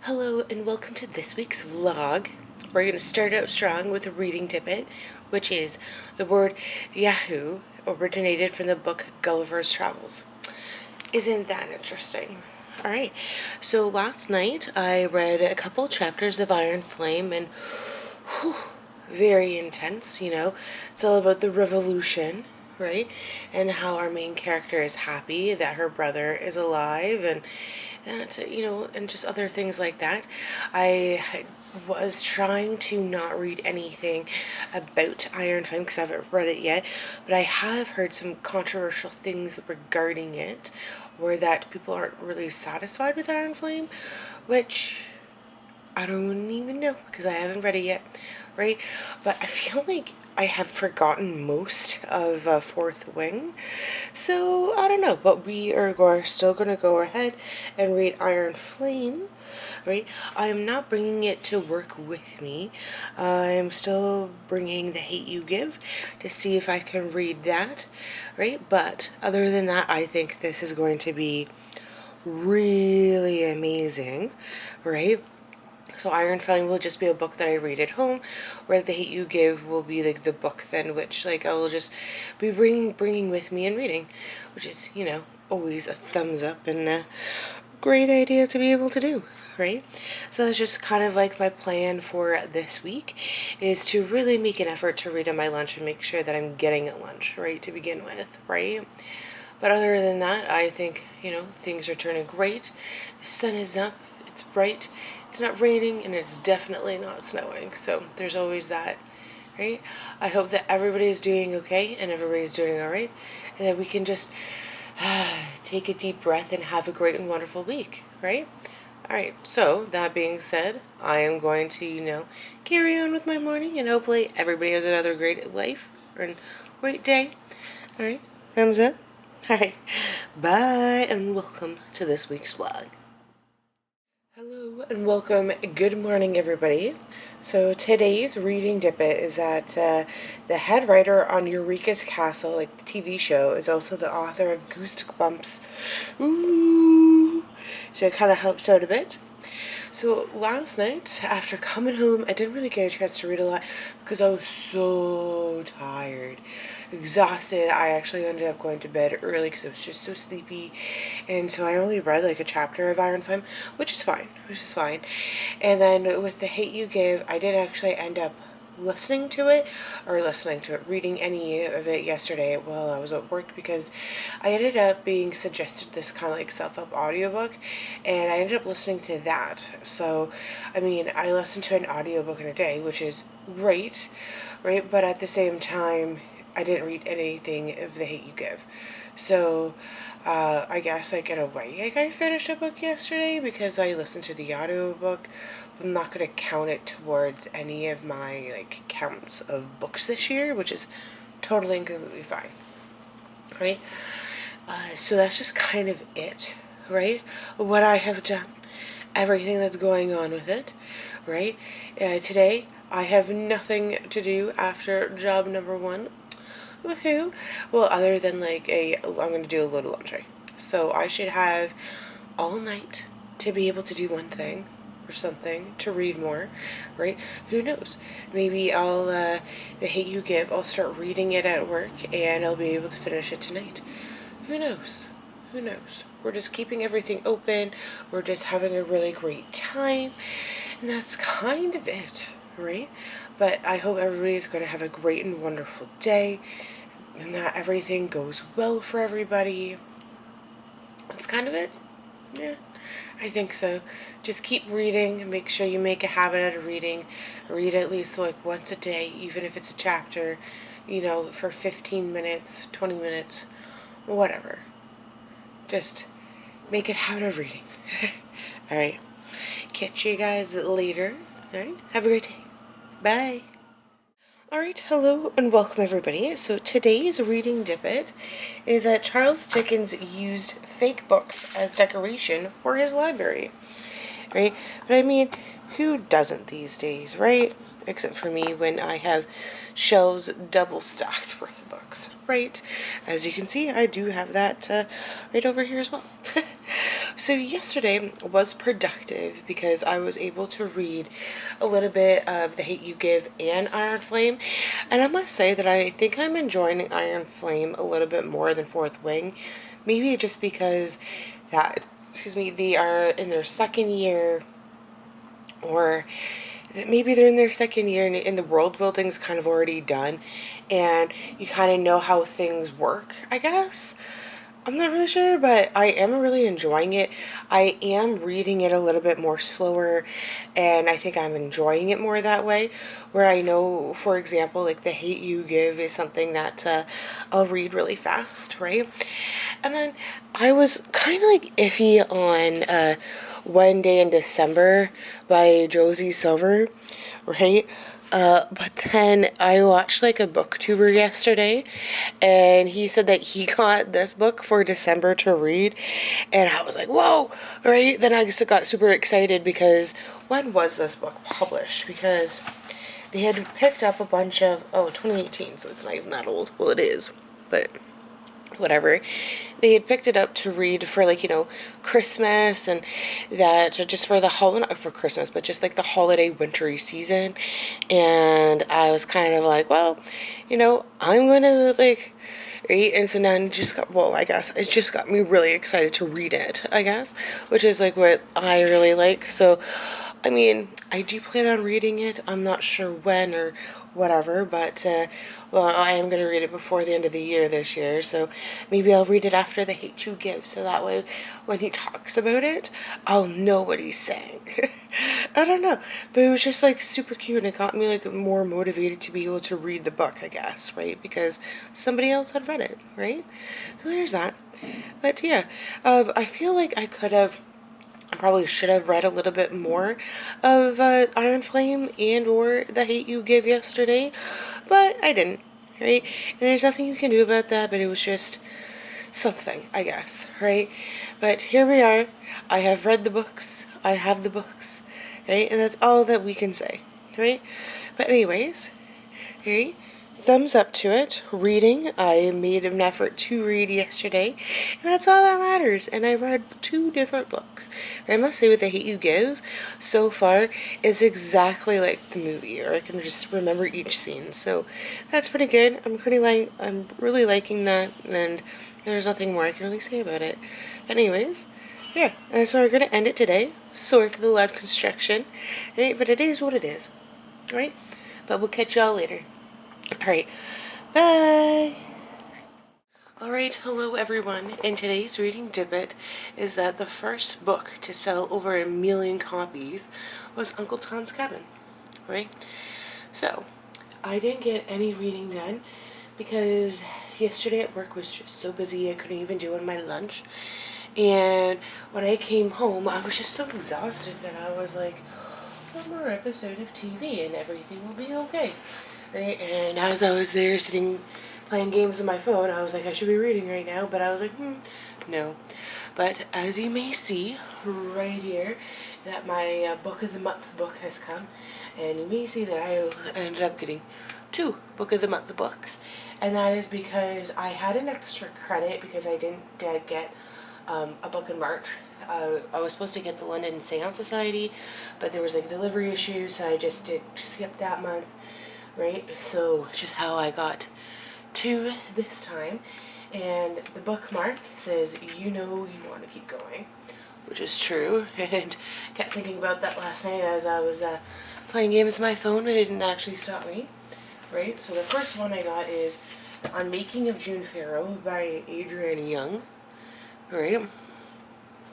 Hello and welcome to this week's vlog. We're going to start out strong with a reading Dippit, which is the word Yahoo, originated from the book Gulliver's Travels. Isn't that interesting? Alright, so last night I read a couple chapters of Iron Flame and whew, very intense, It's all about the revolution, right? And how our main character is happy that her brother is alive and that, and just other things like that. I was trying to not read anything about Iron Flame because I haven't read it yet, but I have heard some controversial things regarding it, or that people aren't really satisfied with Iron Flame, which I don't even know because I haven't read it yet, right? But I feel like I have forgotten most of Fourth Wing, so I don't know. But we are still going to go ahead and read Iron Flame, right? I am not bringing it to work with me. I'm still bringing The Hate You Give to see if I can read that, right? But other than that, I think this is going to be really amazing, right? So Iron Flame will just be a book that I read at home, whereas The Hate You Give will be like the book then which I will just be bringing with me and reading, which is, always a thumbs up and a great idea to be able to do, right? So that's just kind of like my plan for this week, is to really make an effort to read on my lunch and make sure that I'm getting at lunch, right, to begin with, right? But other than that, I think, things are turning great. The sun is up. It's bright, it's not raining, and it's definitely not snowing, so there's always that, right? I hope that everybody's doing okay and everybody's doing alright, and that we can just take a deep breath and have a great and wonderful week, right? Alright, so that being said, I am going to, carry on with my morning, and hopefully everybody has another great life or a great day. Alright, thumbs up. Alright, bye, and welcome to this week's vlog. Hello and welcome. Good morning, everybody. So today's reading Dippit is that the head writer on Eureka's Castle, like the TV show, is also the author of Goosebumps. Ooh. So it kind of helps out a bit. So last night, after coming home, I didn't really get a chance to read a lot because I was so tired, exhausted. I actually ended up going to bed early because I was just so sleepy, and so I only read like a chapter of Iron Flame, which is fine, And then with The Hate You Give, I did actually end up reading any of it yesterday while I was at work, because I ended up being suggested this kind of like self-help audiobook, and I ended up listening to that. So, I listened to an audiobook in a day, which is great, right? But at the same time, I didn't read anything of The Hate You Give. So, I guess, in a way, I finished a book yesterday because I listened to the audiobook. I'm not going to count it towards any of my, counts of books this year, which is totally and completely fine, right? So that's just kind of it, right? What I have done, everything that's going on with it, right? Today, I have nothing to do after job number 1. Woohoo! Well, other than I'm going to do a load of laundry. So I should have all night to be able to do one thing or something, to read more, right? Who knows? Maybe I'll, The Hate You Give, I'll start reading it at work and I'll be able to finish it tonight. Who knows? We're just keeping everything open. We're just having a really great time. And that's kind of it, right? But I hope everybody's going to have a great and wonderful day, and that everything goes well for everybody. That's kind of it. Yeah, I think so. Just keep reading and make sure you make a habit out of reading. Read at least once a day, even if it's a chapter, for 15 minutes, 20 minutes, whatever. Just make it a habit of reading. Alright. Catch you guys later. Alright. Have a great day. Bye. Alright, hello and welcome everybody. So today's reading Dippit is that Charles Dickens used fake books as decoration for his library, right? But who doesn't these days, right? Except for me, when I have shelves double stacked worth of books, right? As you can see, I do have that right over here as well. So yesterday was productive because I was able to read a little bit of The Hate You Give and Iron Flame. And I must say that I think I'm enjoying Iron Flame a little bit more than Fourth Wing. Maybe just because they are in their second year, or maybe they're in their second year and the world building's kind of already done and you kind of know how things work, I guess. I'm not really sure, but I am really enjoying it. I am reading it a little bit more slower, and I think I'm enjoying it more that way. Where I know, for example, like The Hate You Give is something that I'll read really fast, right? And then I was kind of like iffy on One Day in December by Josie Silver, right? But then I watched like a BookTuber yesterday, and he said that he got this book for December to read, and I was like, whoa, right? Then I just got super excited because when was this book published? Because they had picked up a bunch of, 2018, so it's not even that old. Well, it is, but whatever. They had picked it up to read for Christmas, and that just for the not for Christmas, but just like the holiday wintry season. And I was kind of like, well, I'm gonna right? And so now I guess it just got me really excited to read it, I guess, which is like what I really like. So I mean, I do plan on reading it. I'm not sure when or whatever, but I am going to read it before the end of the year this year, so maybe I'll read it after The Hate You Give, so that way when he talks about it, I'll know what he's saying. I don't know, but it was just super cute, and it got me more motivated to be able to read the book, I guess, right? Because somebody else had read it, right? So there's that. But yeah, I feel like I probably should have read a little bit more of Iron Flame and or The Hate You Give yesterday, but I didn't, right? And there's nothing you can do about that, but it was just something, I guess, right? But here we are. I have read the books. I have the books, right? And that's all that we can say, right? But anyways, right? Thumbs up to it. Reading. I made an effort to read yesterday, and that's all that matters. And I read 2 different books. I must say, with The Hate You Give, so far, is exactly like the movie, or I can just remember each scene. So that's pretty good. I'm really liking that, and there's nothing more I can really say about it. Anyways, yeah, and so we're gonna end it today. Sorry for the loud construction, right? But it is what it is, right? But we'll catch y'all later. Alright, bye! Alright, hello everyone. In today's reading Dippit is that the first book to sell over 1 million copies was Uncle Tom's Cabin, right? So, I didn't get any reading done because yesterday at work was just so busy I couldn't even do it on my lunch. And when I came home, I was just so exhausted that I was like, one more episode of TV and everything will be okay. Right? And as I was there sitting playing games on my phone, I was like, I should be reading right now, but I was like, no. But as you may see right here, that my Book of the Month book has come, and you may see that I ended up getting 2 Book of the Month books, and that is because I had an extra credit because I didn't get a book in March. I was supposed to get the London Seance Society, but there was delivery issues, so I just did skip that month. Right, so just how I got 2 this time, and the bookmark says, you want to keep going, which is true, and kept thinking about that last night as I was playing games on my phone, and it didn't actually stop me, right? So the first one I got is On Making of June Pharaoh by Adrienne Young, right?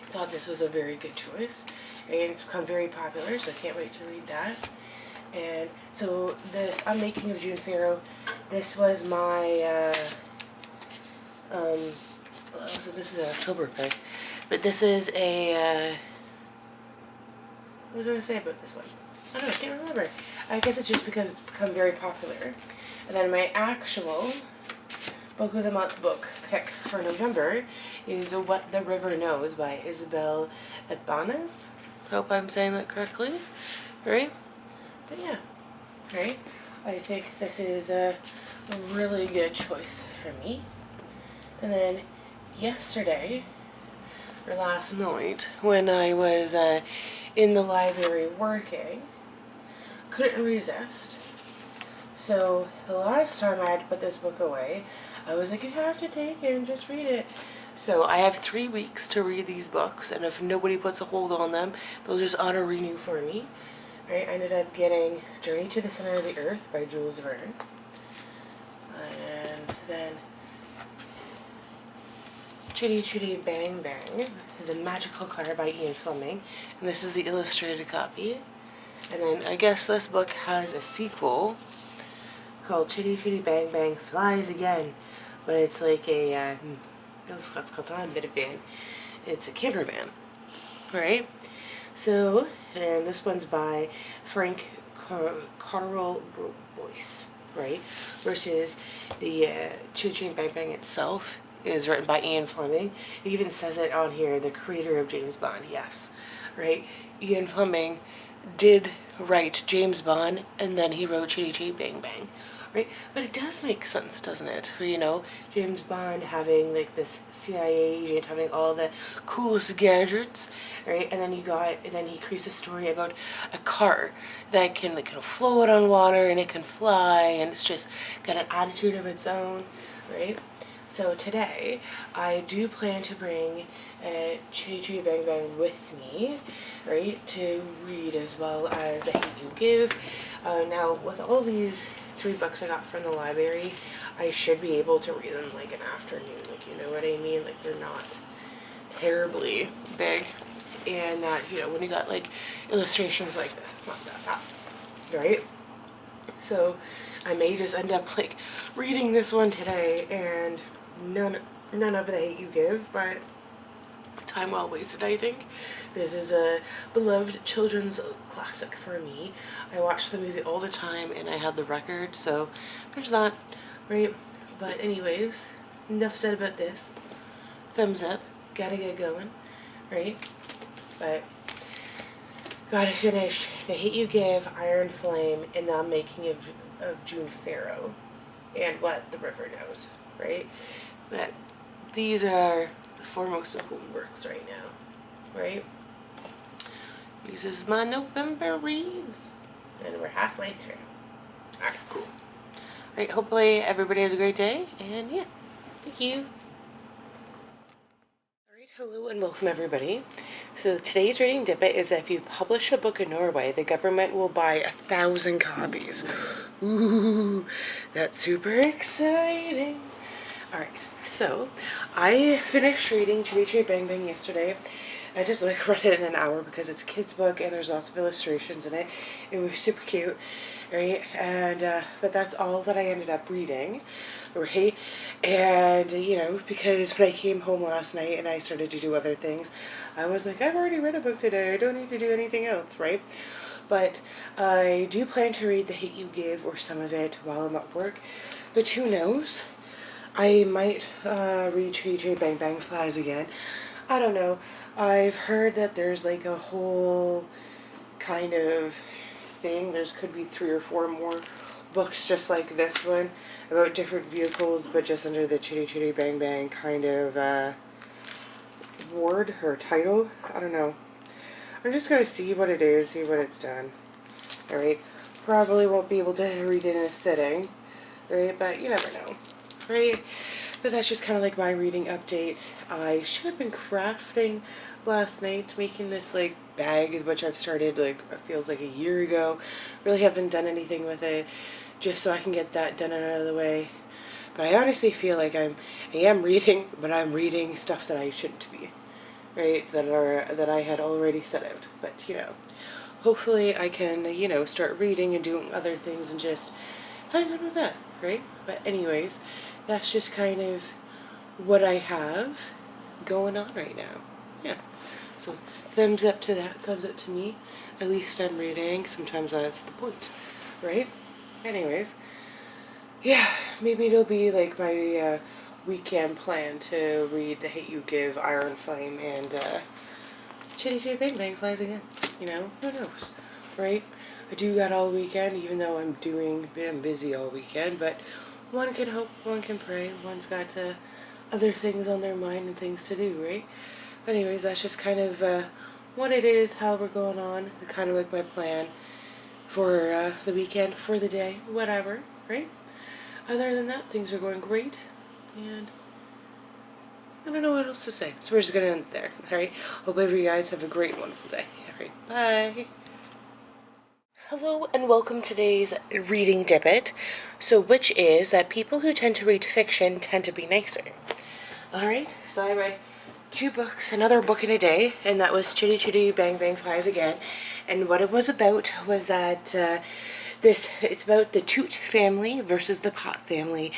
Thought this was a very good choice, and it's become very popular, so I can't wait to read that. And so this I'm Making of June Pharaoh, this was my so this is an October pick, but this is a what was I going to say about this one? I don't know, I can't remember. I guess it's just because it's become very popular. And then my actual Book of the Month book pick for November is What the River Knows by Isabel Ibanez. Hope I'm saying that correctly, right? But yeah, right? I think this is a really good choice for me. And then yesterday, or last night, when I was in the library working. Couldn't resist. So the last time I had to put this book away, I was like, you have to take it and just read it. So I have 3 weeks to read these books, and if nobody puts a hold on them, they'll just auto-renew for me. Right? I ended up getting Journey to the Center of the Earth by Jules Verne. And then Chitty Chitty Bang Bang, The Magical Car by Ian Fleming. And this is the illustrated copy. And then I guess this book has a sequel called Chitty Chitty Bang Bang Flies Again. But it's like a, it's called a bit of van. It's a camper van, right? So, and this one's by Frank Carl Boyce, right? Versus the Chitty Chitty Bang Bang itself is written by Ian Fleming. It even says it on here, the creator of James Bond, yes, right? Ian Fleming did write James Bond, and then he wrote Chitty Chitty Bang Bang, right? But it does make sense, doesn't it? You know, James Bond having like this CIA agent having all the coolest gadgets, right? And then he creates a story about a car that can like float on water and it can fly, and it's just got an attitude of its own, right? So today, I do plan to bring Chitty Chitty Bang Bang with me, right, to read, as well as The Hate You Give. Now, with all these 3 books I got from the library, I should be able to read them like an afternoon, like, you know what I mean? Like, they're not terribly big, and that, you know, when you got like illustrations like this, it's not that bad, right? So I may just end up like reading this one today and none of The Hate You Give, but time well wasted, I think. This is a beloved children's classic for me. I watch the movie all the time and I had the record, so there's that, right? But anyways, enough said about this. Thumbs up, gotta get going, right? But gotta finish The Hate You Give, Iron Flame, and The Making of June Farrow, and What the River Knows, right? But these are the 4 most important works right now, right? This is my November reads, and we're halfway through. Alright, cool. Right, hopefully everybody has a great day, and yeah, thank you. Alright, hello and welcome everybody. So today's reading Dippit is that if you publish a book in Norway, the government will buy 1,000 copies. Ooh, that's super exciting. Alright, so I finished reading Chitty Chitty Bang Bang yesterday. I just like read it in an hour because it's a kid's book and there's lots of illustrations in it. It was super cute, right? And but that's all that I ended up reading, right? And you know, because when I came home last night and I started to do other things, I was like, I've already read a book today, I don't need to do anything else, right? But I do plan to read The Hate You Give, or some of it, while I'm at work. But who knows? I might read Chitty Chitty Bang Bang Flies Again. I don't know. I've heard that there's like a whole kind of thing. There's could be 3 or 4 more books just like this one about different vehicles, but just under the Chitty Chitty Bang Bang kind of word or title. I don't know. I'm just gonna see what it is, see what it's done. Alright. Probably won't be able to read it in a sitting. Right? But you never know. Right? But that's just kind of like my reading update. I should have been crafting last night, making this like bag, which I've started like, it feels like a year ago. Really haven't done anything with it, just so I can get that done and out of the way. But I honestly feel like I am reading, but I'm reading stuff that I shouldn't be, right? That I had already set out. But you know, hopefully I can, you know, start reading and doing other things and just hang on with that, right? But anyways, that's just kind of what I have going on right now. Yeah. So thumbs up to that, thumbs up to me. At least I'm reading. Sometimes that's the point, right? Anyways, yeah, maybe it'll be like my weekend plan to read The Hate You Give, Iron Flame, and Chitty Chitty Bang Bang Flies Again. You know, who knows, right? I do got all weekend, even though I'm busy all weekend, but one can hope, one can pray, one's got to other things on their mind and things to do, right? But anyways, that's just kind of what it is, how we're going on, kind of like my plan for the weekend, for the day, whatever, right? Other than that, things are going great, and I don't know what else to say. So we're just gonna end there, alright? Hope every you guys have a great, wonderful day. Alright, bye. Hello and welcome to today's reading Dippit. So which is that people who tend to read fiction tend to be nicer. Alright, so I read 2 books, another book in a day, and that was Chitty Chitty Bang Bang Flies Again. And what it was about was that it's about the Toot family versus the Pot family,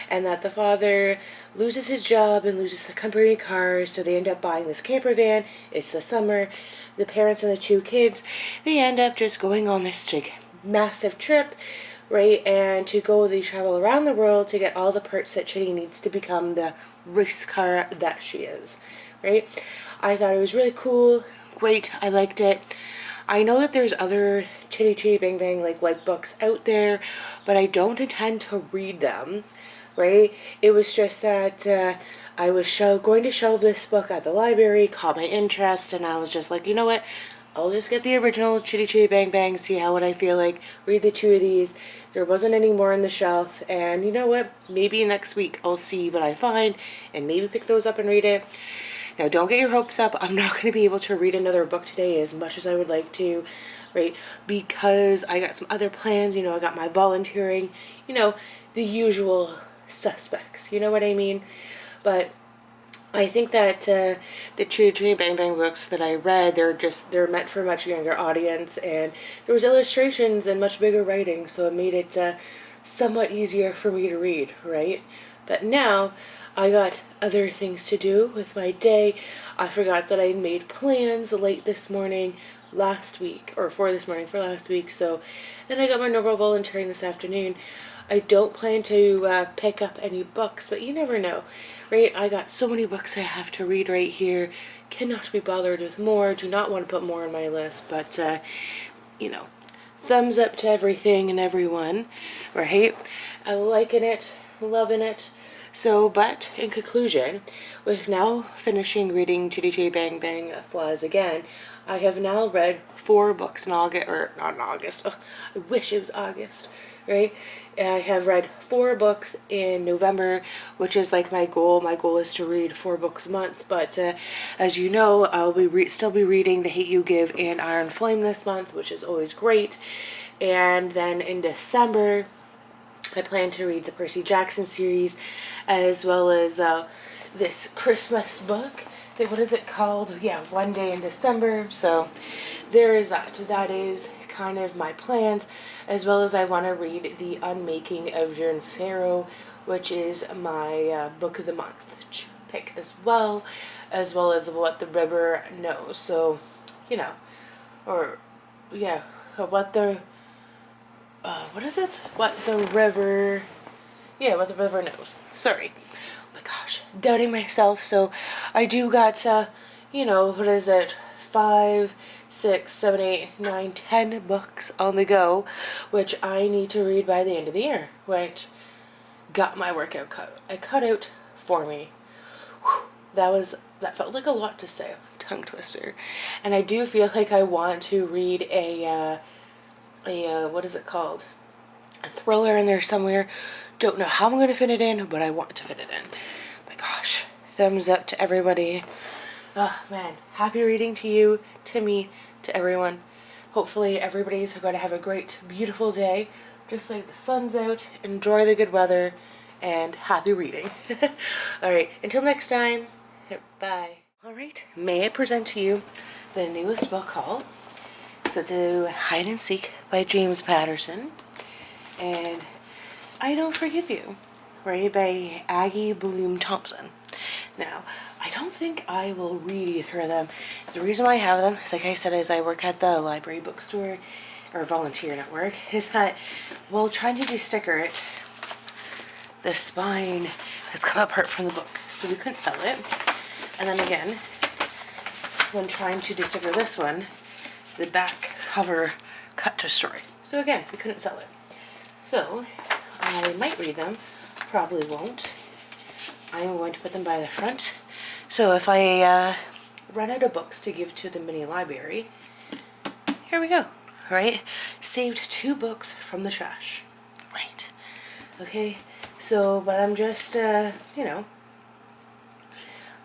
and that the father loses his job and loses the company car, so they end up buying this camper van. It's the summer. The parents and the 2 kids, they end up just going on this massive trip, right? And they travel around the world to get all the parts that Chitty needs to become the race car that she is, right? I thought it was really cool, great, I liked it. I know that there's other Chitty Chitty Bang Bang like books out there, but I don't intend to read them, right? It was just that I was going to shelve this book at the library, caught my interest, and I was just like, you know what? I'll just get the original Chitty Chitty Bang Bang, see what I feel like, read the 2 of these. There wasn't any more on the shelf, and you know what? Maybe next week I'll see what I find, and maybe pick those up and read it. Now, don't get your hopes up. I'm not going to be able to read another book today as much as I would like to, right? Because I got some other plans. I got my volunteering, the usual suspects. You know what I mean? But I think that the Chitty Chitty Bang Bang books that I read, they're meant for a much younger audience, and there was illustrations and much bigger writing, so it made it somewhat easier for me to read, right? But now I got other things to do with my day. I forgot that I made plans late this morning last week, for last week, so then I got my normal volunteering this afternoon. I don't plan to pick up any books, but you never know, right? I got so many books I have to read right here. Cannot be bothered with more. Do not want to put more on my list, but, thumbs up to everything and everyone, right? I'm liking it, loving it. So, but in conclusion, with now finishing reading Chitty Chitty Bang Bang Flies Again, I have now read 4 books in August, or not in August, I wish it was August, right? I have read 4 books in November, which is like my goal. My goal is to read 4 books a month, but as you know, I'll be still be reading The Hate You Give and Iron Flame this month, which is always great. And then in December, I plan to read the Percy Jackson series, as well as this Christmas book. What is it called? Yeah, One Day in December. So there is that. That is kind of my plans, as well as I want to read The Unmaking of Jern Pharaoh, which is my book of the month pick as well as What the River Knows. So, what is it? What the River Knows. Sorry. Oh my gosh, doubting myself. So I do got, 5, 6, 7, 8, 9, 10 books on the go, which I need to read by the end of the year, which got my workout cut out for me. Whew, that felt like a lot to say. Tongue twister. And I do feel like I want to read a what is it called? A thriller in there somewhere. Don't know how I'm going to fit it in, but I want to fit it in. My gosh, thumbs up to everybody. Oh man, happy reading to you, to me, to everyone. Hopefully everybody's going to have a great, beautiful day. Just like the sun's out, enjoy the good weather, and happy reading. Alright, until next time, bye. Alright, may I present to you the newest book haul. So it's Hide and Seek by James Patterson, and I Don't Forgive You, right, by Aggie Bloom Thompson. Now, I don't think I will read either of them. The reason why I have them is, like I said, is I work at the library bookstore, or volunteer at work, is that while trying to de-sticker it, the spine has come apart from the book, so we couldn't sell it. And then again, when trying to de-sticker this one, the back cover cut to story. So again, we couldn't sell it. So I might read them, probably won't. I'm going to put them by the front. So if I run out of books to give to the mini library, here we go. All right, saved 2 books from the trash. Right. Okay. So, but I'm just, you know,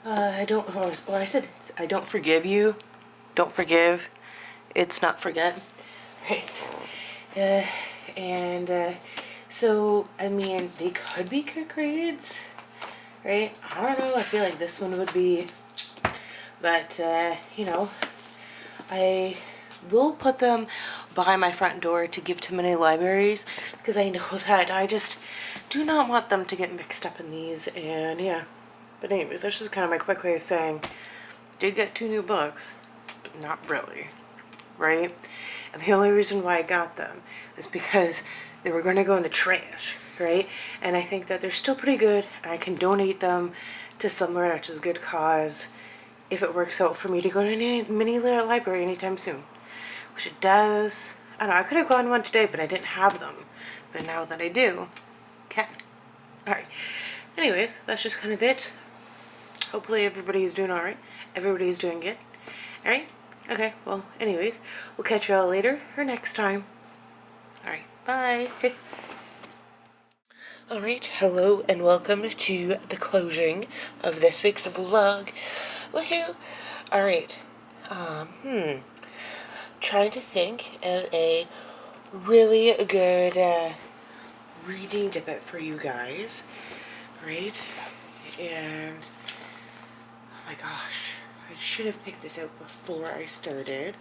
I don't. Or I said I don't forgive you. Don't forgive. It's not forget. Right. So I mean, they could be good grades. Right? I don't know. I feel like this one would be. But, you know, I will put them by my front door to give to many libraries because I know that I just do not want them to get mixed up in these. And, yeah. But anyways, that's just kind of my quick way of saying, did get 2 new books, but not really. Right? And the only reason why I got them is because they were going to go in the trash. Right? And I think that they're still pretty good. And I can donate them to somewhere that's a good cause if it works out for me to go to any mini library anytime soon. Which it does. I don't know, I could have gone one today, but I didn't have them. But now that I do, can. Alright. Anyways, that's just kind of it. Hopefully everybody's doing alright. Everybody's doing good. Alright? Okay, well, anyways, we'll catch you all later or next time. Alright, bye. Alright, hello and welcome to the closing of this week's vlog. Woohoo! Alright, trying to think of a really good reading Dippit for you guys, right? And, oh my gosh, I should have picked this out before I started,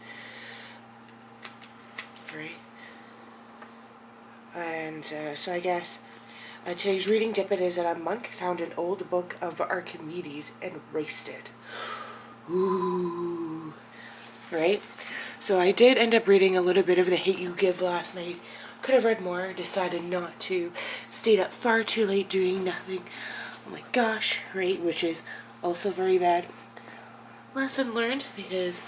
right? And so I guess today's reading Dippit is that a monk found an old book of Archimedes and erased it. Ooh. Right? So I did end up reading a little bit of The Hate You Give last night. Could have read more, decided not to. Stayed up far too late doing nothing. Oh my gosh, right? Which is also very bad. Lesson learned, because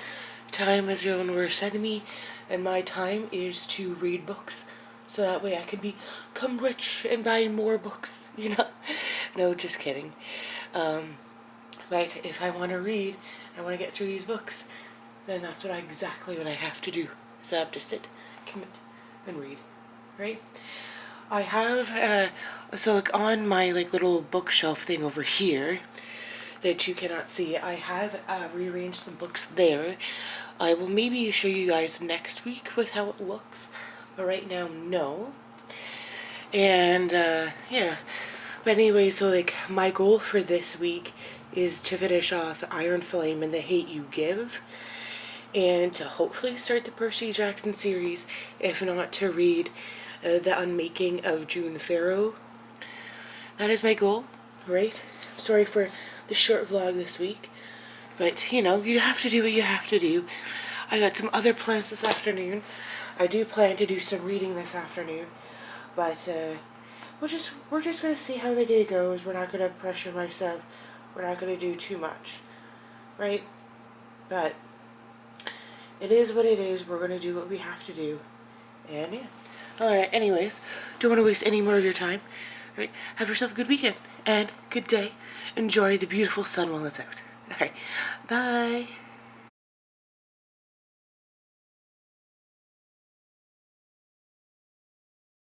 time is your own worst enemy, and my time is to read books. So that way I can become rich and buy more books, you know? No, just kidding. But if I want to read, I want to get through these books, then that's exactly what I have to do. So I have to sit, commit, and read, right? I have, so like on my like little bookshelf thing over here that you cannot see, I have rearranged some books there. I will maybe show you guys next week with how it looks. But right now, no. And, yeah. But anyway, so, like, my goal for this week is to finish off Iron Flame and The Hate You Give. And to hopefully start the Percy Jackson series. If not, to read The Unmaking of June Farrow. That is my goal, right? Sorry for the short vlog this week. But, you know, you have to do what you have to do. I got some other plans this afternoon. I do plan to do some reading this afternoon, but we're just gonna see how the day goes. We're not gonna pressure myself. We're not gonna do too much, right? But it is what it is. We're gonna do what we have to do, and yeah. All right. Anyways, don't want to waste any more of your time. All right. Have yourself a good weekend and good day. Enjoy the beautiful sun while it's out. All right. Bye.